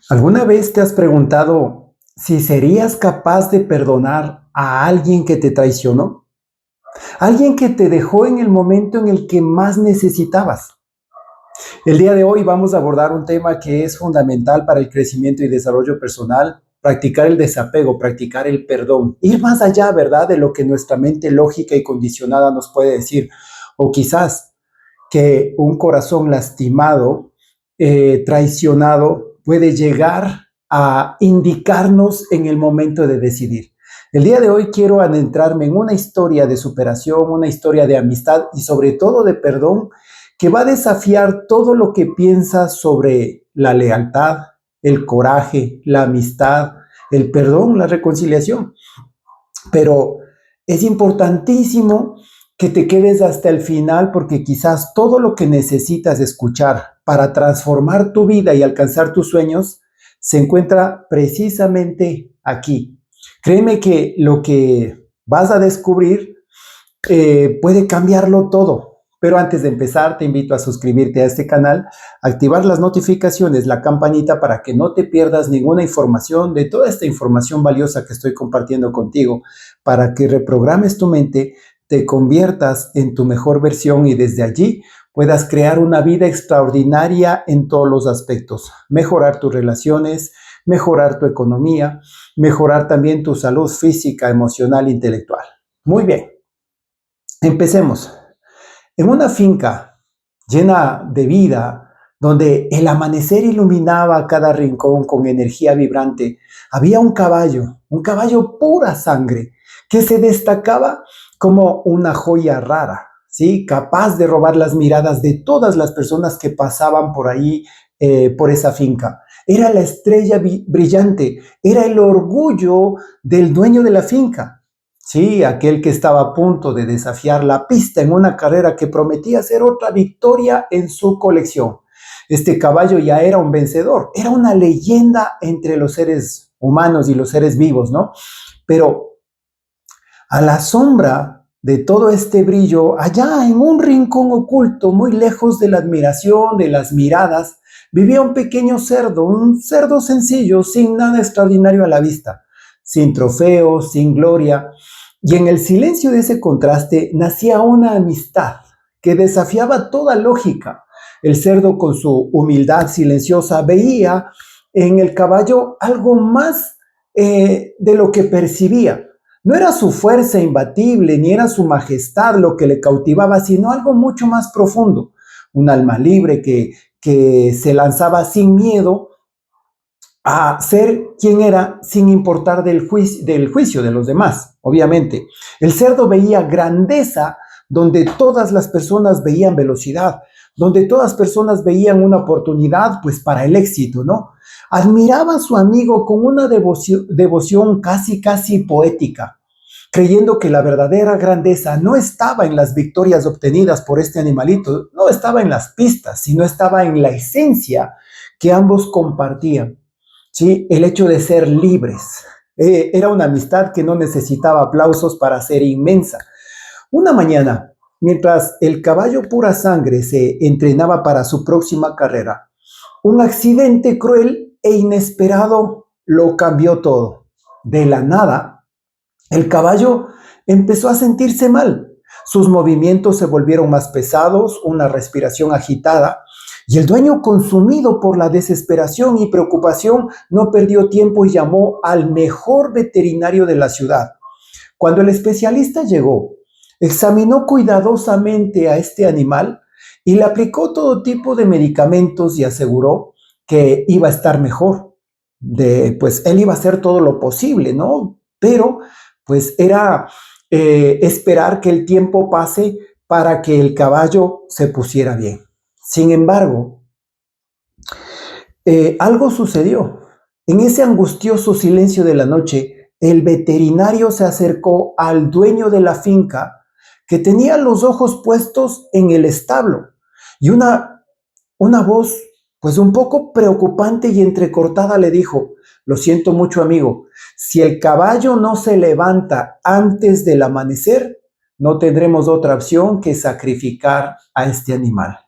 ¿Alguna vez te has preguntado si serías capaz de perdonar a alguien que te traicionó? Alguien que te dejó en el momento en el que más necesitabas. El día de hoy vamos a abordar un tema que es fundamental para el crecimiento y desarrollo personal, practicar el desapego, practicar el perdón, ir más allá, ¿verdad?, de lo que nuestra mente lógica y condicionada nos puede decir. O quizás que un corazón lastimado, traicionado, puede llegar a indicarnos en el momento de decidir. El día de hoy quiero adentrarme en una historia de superación, una historia de amistad y sobre todo de perdón que va a desafiar todo lo que piensas sobre la lealtad, el coraje, la amistad, el perdón, la reconciliación. Pero es importantísimo que te quedes hasta el final porque quizás todo lo que necesitas escuchar para transformar tu vida y alcanzar tus sueños se encuentra precisamente aquí. Créeme que lo que vas a descubrir puede cambiarlo todo. Pero antes de empezar, te invito a suscribirte a este canal, activar las notificaciones, la campanita para que no te pierdas ninguna información de toda esta información valiosa que estoy compartiendo contigo, para que reprogrames tu mente, te conviertas en tu mejor versión y desde allí puedas crear una vida extraordinaria en todos los aspectos, mejorar tus relaciones, mejorar tu economía, mejorar también tu salud física, emocional e intelectual. Muy bien. Empecemos. En una finca llena de vida, donde el amanecer iluminaba cada rincón con energía vibrante, había un caballo pura sangre, que se destacaba como una joya rara, ¿sí? Capaz de robar las miradas de todas las personas que pasaban por ahí, por esa finca. Era la estrella brillante, era el orgullo del dueño de la finca. Sí, aquel que estaba a punto de desafiar la pista en una carrera que prometía ser otra victoria en su colección. Este caballo ya era un vencedor, era una leyenda entre los seres humanos y los seres vivos, ¿no? Pero a la sombra de todo este brillo, allá en un rincón oculto, muy lejos de la admiración, de las miradas, vivía un pequeño cerdo, un cerdo sencillo, sin nada extraordinario a la vista, sin trofeos, sin gloria. Y en el silencio de ese contraste nacía una amistad que desafiaba toda lógica. El cerdo, con su humildad silenciosa, veía en el caballo algo más de lo que percibía. No era su fuerza imbatible, ni era su majestad lo que le cautivaba, sino algo mucho más profundo. Un alma libre que se lanzaba sin miedo a ser quien era sin importar del juicio de los demás, obviamente. El cerdo veía grandeza donde todas las personas veían velocidad, donde todas las personas veían una oportunidad pues para el éxito, ¿no? Admiraba a su amigo con una devoción casi poética, creyendo que la verdadera grandeza no estaba en las victorias obtenidas por este animalito, no estaba en las pistas, sino estaba en la esencia que ambos compartían. ¿Sí? El hecho de ser libres. Era una amistad que no necesitaba aplausos para ser inmensa. Una mañana, mientras el caballo pura sangre se entrenaba para su próxima carrera, un accidente cruel e inesperado lo cambió todo. De la nada, el caballo empezó a sentirse mal. Sus movimientos se volvieron más pesados, una respiración agitada, y el dueño, consumido por la desesperación y preocupación, no perdió tiempo y llamó al mejor veterinario de la ciudad. Cuando el especialista llegó, examinó cuidadosamente a este animal y le aplicó todo tipo de medicamentos y aseguró que iba a estar mejor. Pues él iba a hacer todo lo posible, ¿no? Pero pues era esperar que el tiempo pase para que el caballo se pusiera bien. Sin embargo, algo sucedió. En ese angustioso silencio de la noche, el veterinario se acercó al dueño de la finca, que tenía los ojos puestos en el establo, y una voz, pues un poco preocupante y entrecortada, le dijo: lo siento mucho, amigo, si el caballo no se levanta antes del amanecer, no tendremos otra opción que sacrificar a este animal.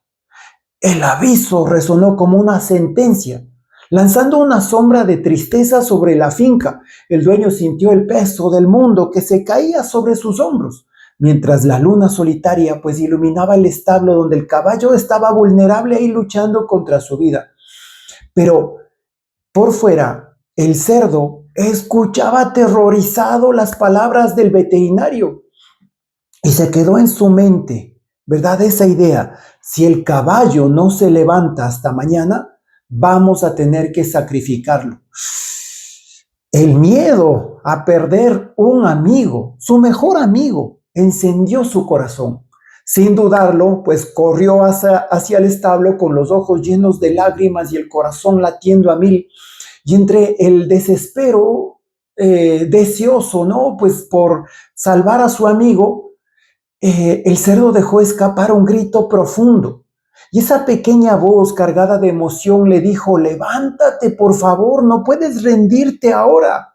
El aviso resonó como una sentencia. lanzando una sombra de tristeza sobre la finca. El dueño sintió el peso del mundo que se caía sobre sus hombros, mientras la luna solitaria pues iluminaba el establo donde el caballo estaba vulnerable y luchando contra su vida. Pero por fuera, el cerdo escuchaba aterrorizado las palabras del veterinario y se quedó en su mente, ¿verdad? Esa idea: si el caballo no se levanta hasta mañana, vamos a tener que sacrificarlo. El miedo a perder un amigo, su mejor amigo, encendió su corazón. Sin dudarlo, pues corrió hacia el establo con los ojos llenos de lágrimas y el corazón latiendo a mil. Y entre el desespero deseoso, ¿no? Pues por salvar a su amigo, el cerdo dejó escapar un grito profundo. Y esa pequeña voz cargada de emoción le dijo: levántate, por favor, no puedes rendirte ahora.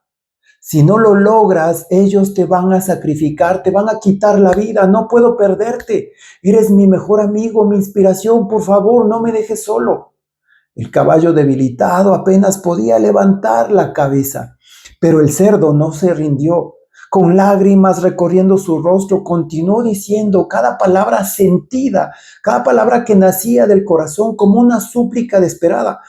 Si no lo logras, ellos te van a sacrificar, te van a quitar la vida, no puedo perderte. Eres mi mejor amigo, mi inspiración, por favor, no me dejes solo. El caballo debilitado apenas podía levantar la cabeza, pero el cerdo no se rindió. Con lágrimas recorriendo su rostro, continuó diciendo cada palabra sentida, cada palabra que nacía del corazón como una súplica desesperada.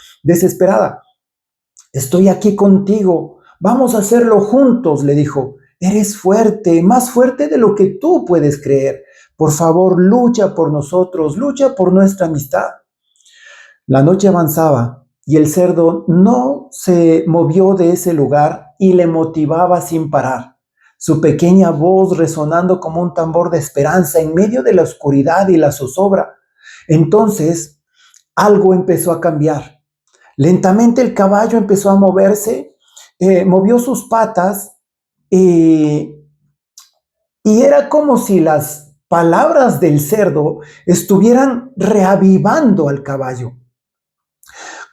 Estoy aquí contigo, vamos a hacerlo juntos, le dijo. Eres fuerte, más fuerte de lo que tú puedes creer. Por favor, lucha por nosotros, lucha por nuestra amistad. La noche avanzaba y el cerdo no se movió de ese lugar y le motivaba sin parar. Su pequeña voz resonando como un tambor de esperanza en medio de la oscuridad y la zozobra. Entonces, algo empezó a cambiar. Lentamente el caballo empezó a moverse, movió sus patas y era como si las palabras del cerdo estuvieran reavivando al caballo.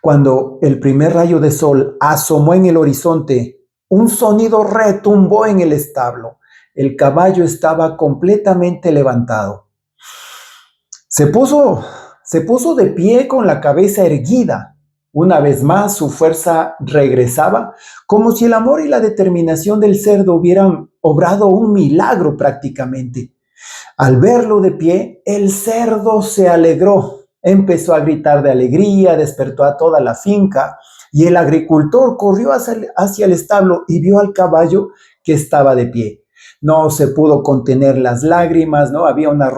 Cuando el primer rayo de sol asomó en el horizonte, un sonido retumbó en el establo. El caballo estaba completamente levantado. Se puso de pie con la cabeza erguida. Una vez más su fuerza regresaba, como si el amor y la determinación del cerdo hubieran obrado un milagro prácticamente. Al verlo de pie, el cerdo se alegró. Empezó a gritar de alegría, despertó a toda la finca y el agricultor corrió hacia el establo y vio al caballo que estaba de pie. No se pudo contener las lágrimas, ¿no? Había una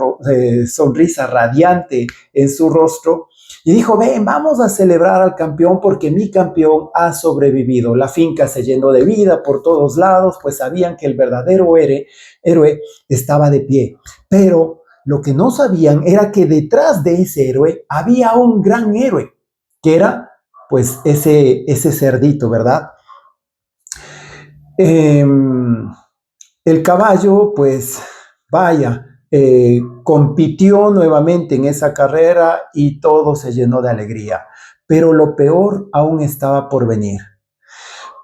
sonrisa radiante en su rostro y dijo: ven, vamos a celebrar al campeón porque mi campeón ha sobrevivido. La finca se llenó de vida por todos lados, pues sabían que el verdadero héroe estaba de pie. Pero lo que no sabían era que detrás de ese héroe había un gran héroe, que era pues ese cerdito, ¿verdad? El caballo, pues vaya, compitió nuevamente en esa carrera y todo se llenó de alegría. Pero lo peor aún estaba por venir.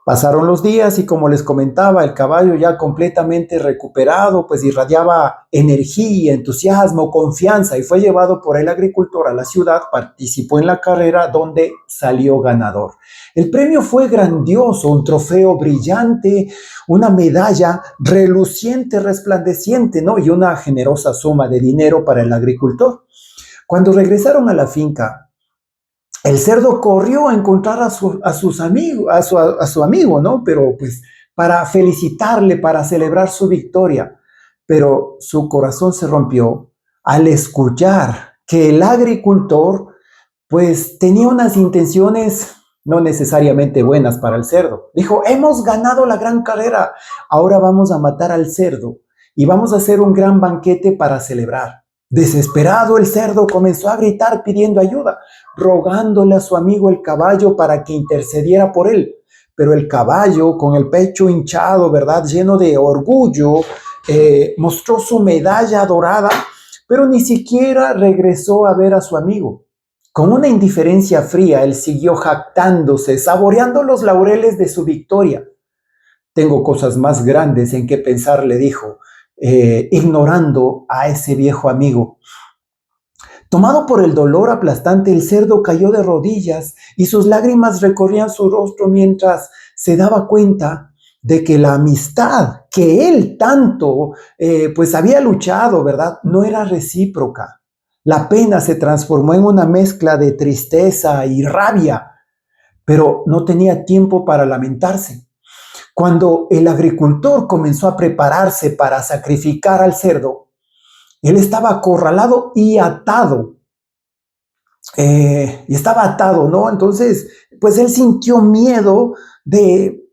Pasaron los días y, como les comentaba, el caballo, ya completamente recuperado, pues irradiaba energía, entusiasmo, confianza y fue llevado por el agricultor a la ciudad. Participó en la carrera donde salió ganador. El premio fue grandioso: un trofeo brillante, una medalla reluciente, resplandeciente, ¿no? Y una generosa suma de dinero para el agricultor. Cuando regresaron a la finca, el cerdo corrió a encontrar a su amigo, ¿no? Pero pues para felicitarle, para celebrar su victoria. Pero su corazón se rompió al escuchar que el agricultor pues tenía unas intenciones no necesariamente buenas para el cerdo. Dijo: hemos ganado la gran carrera, ahora vamos a matar al cerdo y vamos a hacer un gran banquete para celebrar. Desesperado, el cerdo comenzó a gritar pidiendo ayuda, rogándole a su amigo el caballo para que intercediera por él. Pero el caballo, con el pecho hinchado, ¿verdad?, lleno de orgullo, mostró su medalla dorada, pero ni siquiera regresó a ver a su amigo. Con una indiferencia fría, él siguió jactándose, saboreando los laureles de su victoria. Tengo cosas más grandes en que pensar, le dijo, ignorando a ese viejo amigo. Tomado por el dolor aplastante, el cerdo cayó de rodillas y sus lágrimas recorrían su rostro mientras se daba cuenta de que la amistad que él tanto pues había luchado, ¿verdad? No era recíproca. La pena se transformó en una mezcla de tristeza y rabia, pero no tenía tiempo para lamentarse. Cuando el agricultor comenzó a prepararse para sacrificar al cerdo, él estaba acorralado y atado. Y estaba atado, ¿no? Entonces, pues él sintió miedo de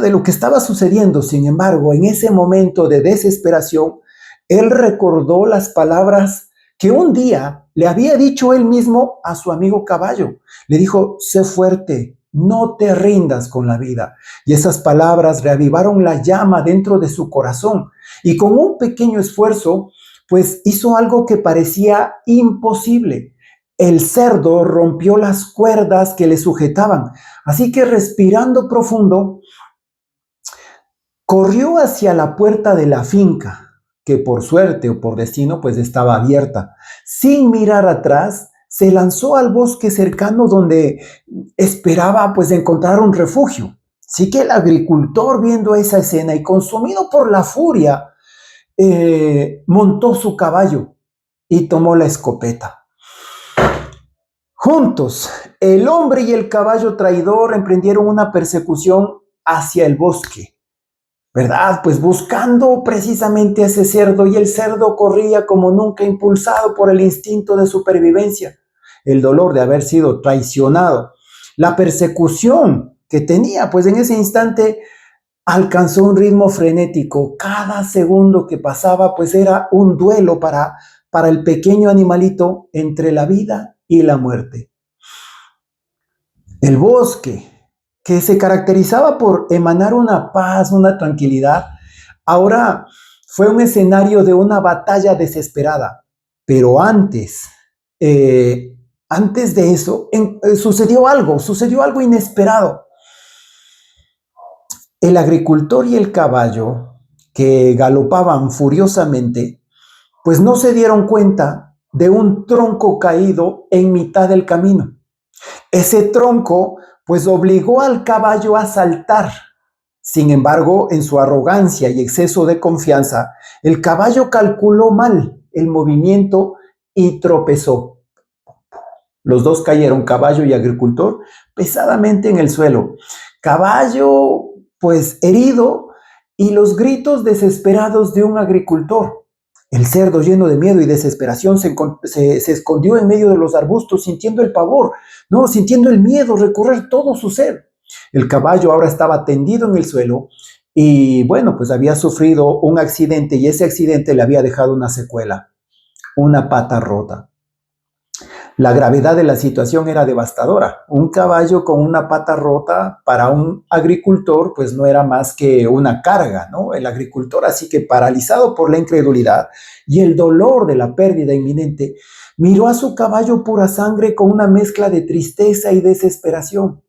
lo que estaba sucediendo. Sin embargo, en ese momento de desesperación, él recordó las palabras que un día le había dicho él mismo a su amigo caballo. Le dijo, sé fuerte, no te rindas con la vida. Y esas palabras reavivaron la llama dentro de su corazón. Y con un pequeño esfuerzo, pues hizo algo que parecía imposible. El cerdo rompió las cuerdas que le sujetaban. Así que respirando profundo, corrió hacia la puerta de la finca, que por suerte o por destino pues estaba abierta. Sin mirar atrás, se lanzó al bosque cercano donde esperaba pues encontrar un refugio. Así que el agricultor, viendo esa escena y consumido por la furia, montó su caballo y tomó la escopeta. Juntos, el hombre y el caballo traidor emprendieron una persecución hacia el bosque, ¿verdad? Pues buscando precisamente a ese cerdo, y el cerdo corría como nunca, impulsado por el instinto de supervivencia, el dolor de haber sido traicionado, la persecución que tenía, pues en ese instante alcanzó un ritmo frenético. Cada segundo que pasaba, pues era un duelo para el pequeño animalito entre la vida y la muerte. El bosque, que se caracterizaba por emanar una paz, una tranquilidad, ahora fue un escenario de una batalla desesperada. Pero antes de eso, sucedió algo inesperado. El agricultor y el caballo, que galopaban furiosamente, pues no se dieron cuenta de un tronco caído en mitad del camino. Ese tronco pues obligó al caballo a saltar. Sin embargo, en su arrogancia y exceso de confianza, el caballo calculó mal el movimiento y tropezó. Los dos cayeron, caballo y agricultor, pesadamente en el suelo. Caballo pues herido, y los gritos desesperados de un agricultor. El cerdo, lleno de miedo y desesperación, se escondió en medio de los arbustos, sintiendo el pavor, no, sintiendo el miedo recorrer todo su ser. El caballo ahora estaba tendido en el suelo y, bueno, pues había sufrido un accidente, y ese accidente le había dejado una secuela, una pata rota. La gravedad de la situación era devastadora. Un caballo con una pata rota para un agricultor pues no era más que una carga, ¿no? El agricultor, así que paralizado por la incredulidad y el dolor de la pérdida inminente, miró a su caballo pura sangre con una mezcla de tristeza y desesperación.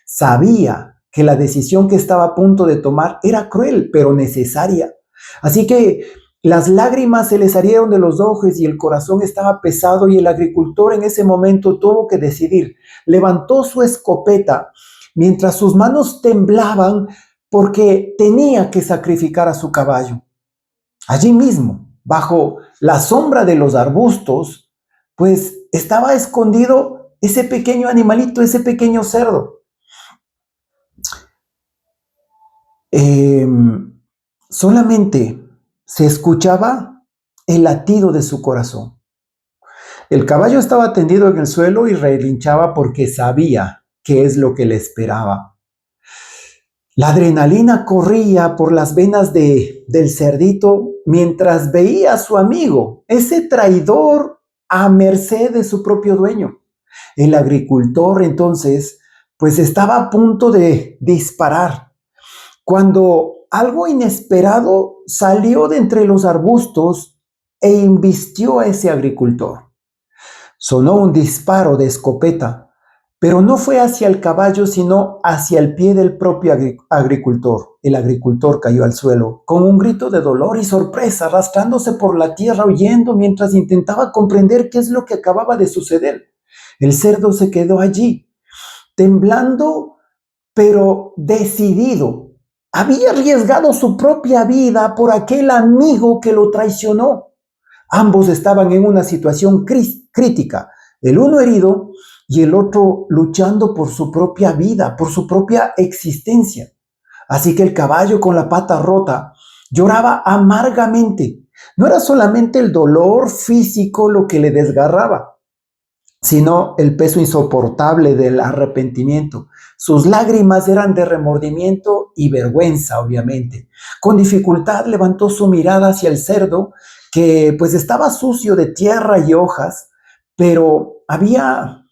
Sabía que la decisión que estaba a punto de tomar era cruel, pero necesaria. Así que las lágrimas se le salieron de los ojos y el corazón estaba pesado, y el agricultor en ese momento tuvo que decidir. Levantó su escopeta mientras sus manos temblaban porque tenía que sacrificar a su caballo. Allí mismo, bajo la sombra de los arbustos, pues estaba escondido ese pequeño animalito, ese pequeño cerdo. Solamente se escuchaba el latido de su corazón. El caballo estaba tendido en el suelo y relinchaba porque sabía qué es lo que le esperaba. La adrenalina corría por las venas del cerdito mientras veía a su amigo, ese traidor, a merced de su propio dueño. El agricultor entonces pues estaba a punto de disparar cuando algo inesperado salió de entre los arbustos e invistió a ese agricultor. Sonó un disparo de escopeta, Pero no fue hacia el caballo, sino hacia el pie del propio agricultor. El agricultor cayó al suelo con un grito de dolor y sorpresa, arrastrándose por la tierra, huyendo mientras intentaba comprender qué es lo que acababa de suceder. El cerdo se quedó allí, temblando, pero decidido. Había arriesgado su propia vida por aquel amigo que lo traicionó. Ambos estaban en una situación crítica, el uno herido y el otro luchando por su propia vida, por su propia existencia. Así que el caballo con la pata rota lloraba amargamente. No era solamente el dolor físico lo que le desgarraba, sino el peso insoportable del arrepentimiento. Sus lágrimas eran de remordimiento y vergüenza, obviamente. Con dificultad levantó su mirada hacia el cerdo, que pues estaba sucio de tierra y hojas, pero había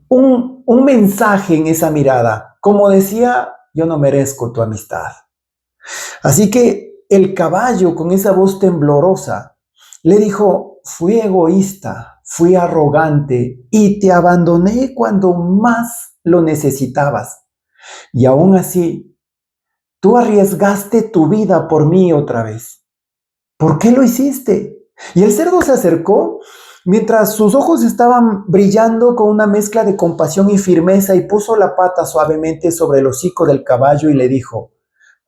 un mensaje en esa mirada, como decía: yo no merezco tu amistad. Así que el caballo, con esa voz temblorosa, le dijo: fui egoísta, fui arrogante y te abandoné cuando más lo necesitabas. Y aún así, tú arriesgaste tu vida por mí otra vez. ¿Por qué lo hiciste? Y el cerdo se acercó mientras sus ojos estaban brillando con una mezcla de compasión y firmeza, y puso la pata suavemente sobre el hocico del caballo y le dijo: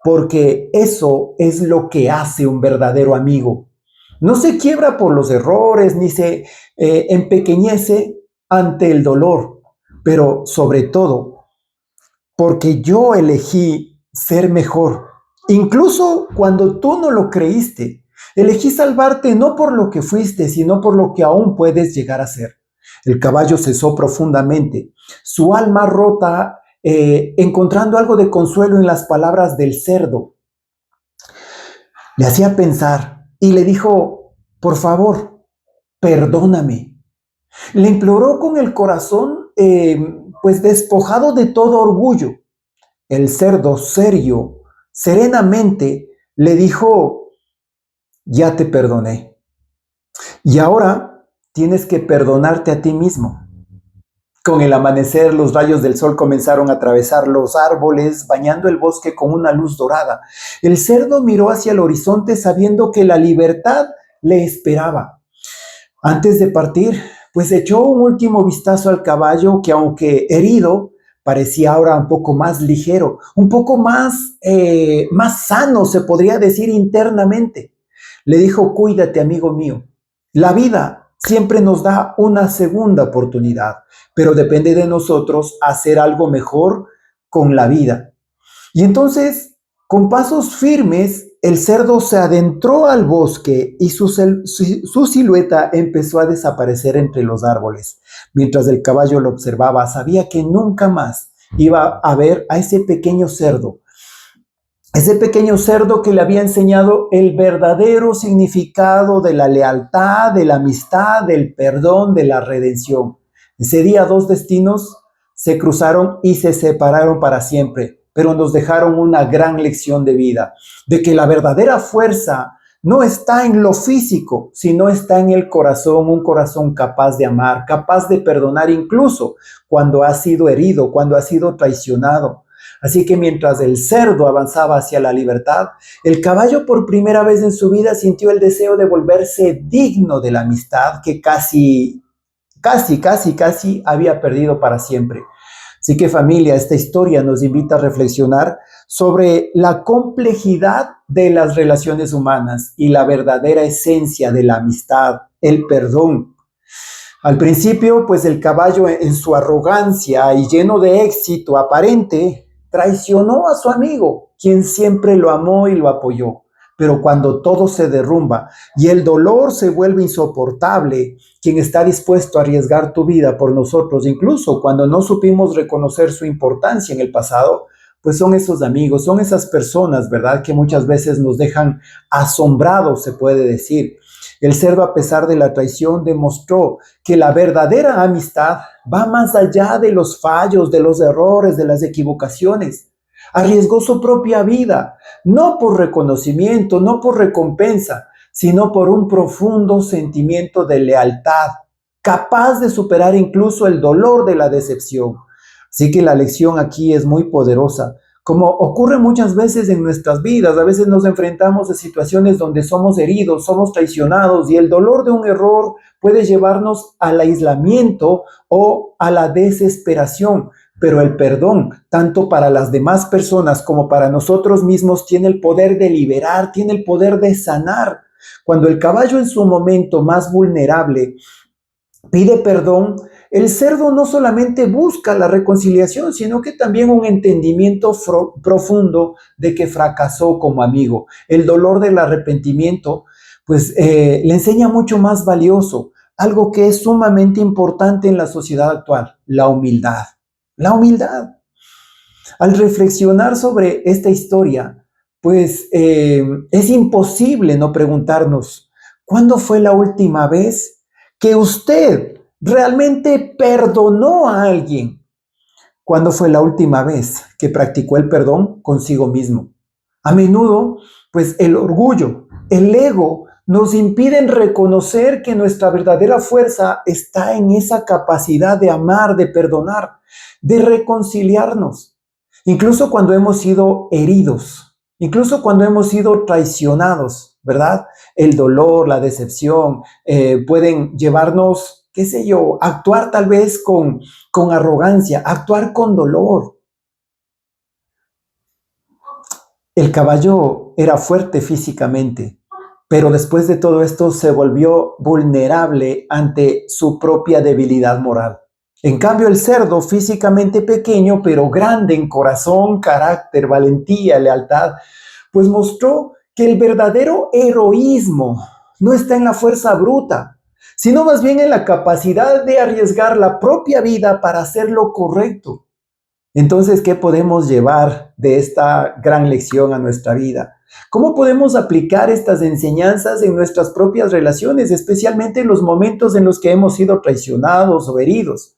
porque eso es lo que hace un verdadero amigo. No se quiebra por los errores ni se empequeñece ante el dolor, pero sobre todo porque yo elegí ser mejor. Incluso cuando tú no lo creíste, elegí salvarte no por lo que fuiste, sino por lo que aún puedes llegar a ser. El caballo cesó profundamente, su alma rota, encontrando algo de consuelo en las palabras del cerdo. Le hacía pensar y le dijo: por favor, perdóname. Le imploró con el corazón, pues despojado de todo orgullo. El cerdo, serio, serenamente, le dijo: ya te perdoné. Y ahora tienes que perdonarte a ti mismo. Con el amanecer, los rayos del sol comenzaron a atravesar los árboles, bañando el bosque con una luz dorada. El cerdo miró hacia el horizonte sabiendo que la libertad le esperaba. Antes de partir, pues echó un último vistazo al caballo, que aunque herido, parecía ahora un poco más ligero, un poco más sano, se podría decir, internamente. Le dijo: cuídate, amigo mío. La vida siempre nos da una segunda oportunidad, pero depende de nosotros hacer algo mejor con la vida. Y entonces, con pasos firmes, el cerdo se adentró al bosque y su silueta empezó a desaparecer entre los árboles. Mientras el caballo lo observaba, sabía que nunca más iba a ver a ese pequeño cerdo que le había enseñado el verdadero significado de la lealtad, de la amistad, del perdón, de la redención. Ese día dos destinos se cruzaron y se separaron para siempre, pero nos dejaron una gran lección de vida, de que la verdadera fuerza no está en lo físico, sino está en el corazón, un corazón capaz de amar, capaz de perdonar incluso cuando ha sido herido, cuando ha sido traicionado. Así que mientras el cerdo avanzaba hacia la libertad, el caballo por primera vez en su vida sintió el deseo de volverse digno de la amistad que casi había perdido para siempre. Así que, familia, esta historia nos invita a reflexionar sobre la complejidad de las relaciones humanas y la verdadera esencia de la amistad, el perdón. Al principio, pues el caballo, en su arrogancia y lleno de éxito aparente, traicionó a su amigo, quien siempre lo amó y lo apoyó. Pero cuando todo se derrumba y el dolor se vuelve insoportable, quien está dispuesto a arriesgar tu vida por nosotros, incluso cuando no supimos reconocer su importancia en el pasado, pues son esos amigos, son esas personas, ¿verdad?, que muchas veces nos dejan asombrados, se puede decir. El cerdo, a pesar de la traición, demostró que la verdadera amistad va más allá de los fallos, de los errores, de las equivocaciones. Arriesgó su propia vida, no por reconocimiento, no por recompensa, sino por un profundo sentimiento de lealtad, capaz de superar incluso el dolor de la decepción. Así que la lección aquí es muy poderosa. Como ocurre muchas veces en nuestras vidas, a veces nos enfrentamos a situaciones donde somos heridos, somos traicionados y el dolor de un error puede llevarnos al aislamiento o a la desesperación. Pero el perdón, tanto para las demás personas como para nosotros mismos, tiene el poder de liberar, tiene el poder de sanar. Cuando el caballo en su momento más vulnerable pide perdón, el cerdo no solamente busca la reconciliación, sino que también un entendimiento profundo de que fracasó como amigo. El dolor del arrepentimiento, pues le enseña mucho más valioso, algo que es sumamente importante en la sociedad actual, la humildad. La humildad. Al reflexionar sobre esta historia, pues es imposible no preguntarnos, ¿cuándo fue la última vez que usted realmente perdonó a alguien? ¿Cuándo fue la última vez que practicó el perdón consigo mismo? A menudo, pues el orgullo, el ego, nos impiden reconocer que nuestra verdadera fuerza está en esa capacidad de amar, de perdonar, de reconciliarnos. Incluso cuando hemos sido heridos, incluso cuando hemos sido traicionados, ¿verdad? El dolor, la decepción pueden llevarnos, qué sé yo, a actuar tal vez con arrogancia, actuar con dolor. El caballo era fuerte físicamente, pero después de todo esto se volvió vulnerable ante su propia debilidad moral. En cambio, el cerdo, físicamente pequeño, pero grande en corazón, carácter, valentía, lealtad, pues mostró que el verdadero heroísmo no está en la fuerza bruta, sino más bien en la capacidad de arriesgar la propia vida para hacer lo correcto. Entonces, ¿qué podemos llevar de esta gran lección a nuestra vida? ¿Cómo podemos aplicar estas enseñanzas en nuestras propias relaciones, especialmente en los momentos en los que hemos sido traicionados o heridos?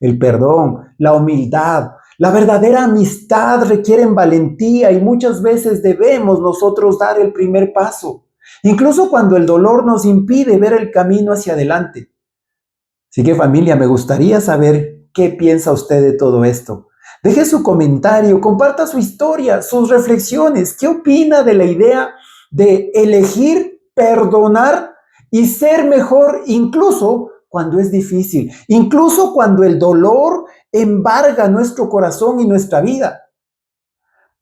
El perdón, la humildad, la verdadera amistad requieren valentía y muchas veces debemos nosotros dar el primer paso, incluso cuando el dolor nos impide ver el camino hacia adelante. Así que familia, me gustaría saber qué piensa usted de todo esto. Deje su comentario, comparta su historia, sus reflexiones. ¿Qué opina de la idea de elegir, perdonar y ser mejor incluso cuando es difícil, incluso cuando el dolor embarga nuestro corazón y nuestra vida?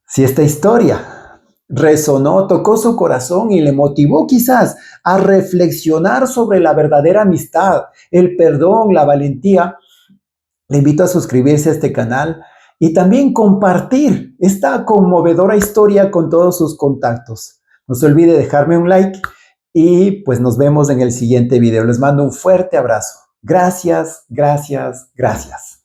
Si esta historia resonó, tocó su corazón y le motivó quizás a reflexionar sobre la verdadera amistad, el perdón, la valentía, le invito a suscribirse a este canal y también compartir esta conmovedora historia con todos sus contactos. No se olvide dejarme un like y pues nos vemos en el siguiente video. Les mando un fuerte abrazo. Gracias, gracias, gracias.